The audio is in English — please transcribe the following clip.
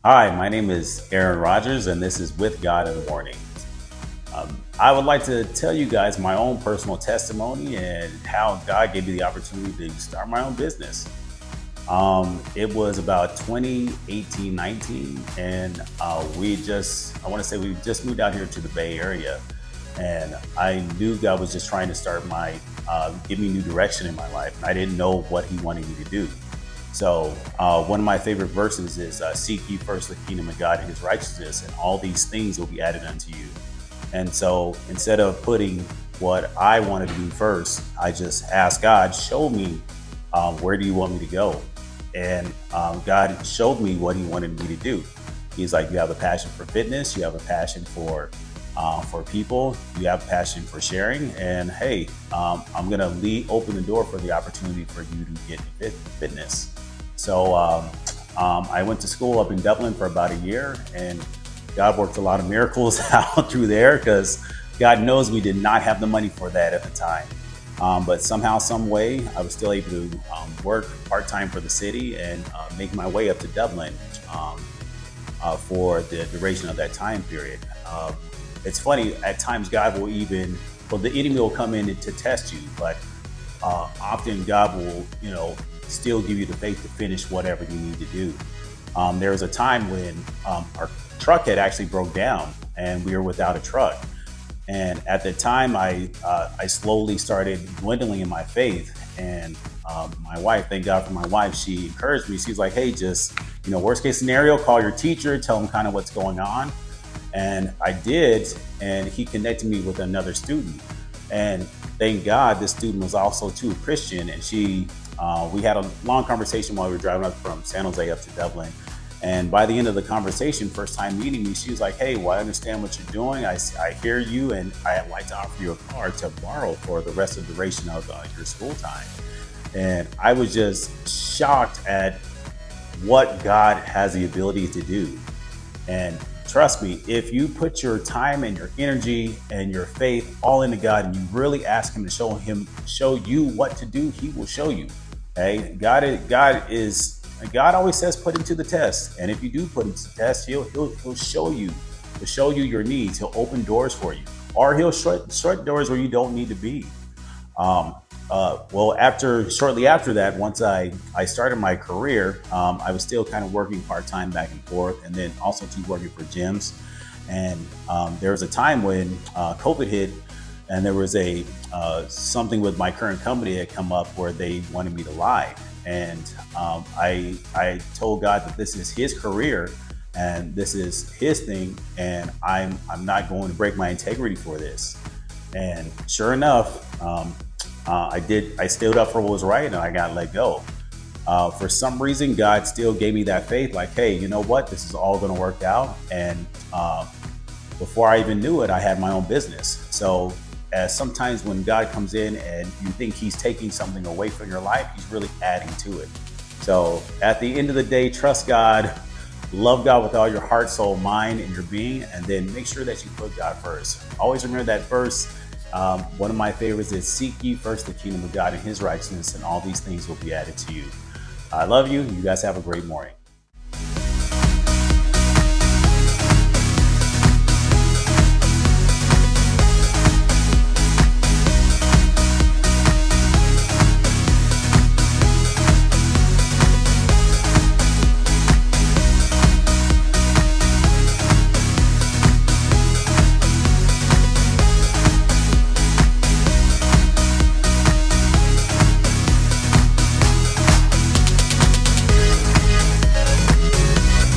Hi, my name is Aaron Rogers, and this is With God in the Morning. I would like to tell you guys my own personal testimony and how God gave me the opportunity to start my own business. It was about 2018, 19, and I want to say we just moved out here to the Bay Area. And I knew God was just trying to give me new direction in my life. And I didn't know what He wanted me to do. So one of my favorite verses is seek ye first the kingdom of God and His righteousness, and all these things will be added unto you. And so instead of putting what I wanted to do first, I just asked God, show me where do you want me to go? And God showed me what He wanted me to do. He's like, you have a passion for fitness, you have a passion for people, you have a passion for sharing, and hey, I'm gonna open the door for the opportunity for you to get fitness. So I went to school up in Dublin for about a year, and God worked a lot of miracles out through there, because God knows we did not have the money for that at the time. But somehow, some way, I was still able to work part-time for the city and make my way up to Dublin for the duration of that time period. It's funny, at times God will the enemy will come in to test you, but often God will, still give you the faith to finish whatever you need to do. There was a time when our truck had actually broke down and we were without a truck. And at the time, I slowly started dwindling in my faith. And my wife, thank God for my wife, she encouraged me. She's like, hey, just, worst case scenario, call your teacher, tell them kind of what's going on. And I did, and he connected me with another student. And thank God this student was also too a Christian. And we had a long conversation while we were driving up from San Jose up to Dublin. And by the end of the conversation, first time meeting me, she was like, hey, well, I understand what you're doing. I hear you, and I'd like to offer you a car to borrow for the rest of the duration of your school time. And I was just shocked at what God has the ability to do. And trust me, if you put your time and your energy and your faith all into God, and you really ask Him to show you what to do, He will show you. Okay, God always says, put Him to the test, and if you do put Him to the test, He'll show you. He'll show you your needs. He'll open doors for you, or He'll shut doors where you don't need to be. Shortly after that, once I started my career, I was still kind of working part-time back and forth, and then also working for gyms. And there was a time when COVID hit, and there was something with my current company had come up where they wanted me to lie. And I told God that this is His career and this is His thing, and I'm not going to break my integrity for this. And sure enough, I stood up for what was right, and I got let go. For some reason, God still gave me that faith, like, hey, you know what? This is all going to work out. And before I even knew it, I had my own business. So sometimes when God comes in and you think He's taking something away from your life, He's really adding to it. So at the end of the day, trust God, love God with all your heart, soul, mind, and your being, and then make sure that you put God first. Always remember that verse. One of my favorites is seek ye first the kingdom of God and His righteousness, and all these things will be added to you. I love you. You guys have a great morning.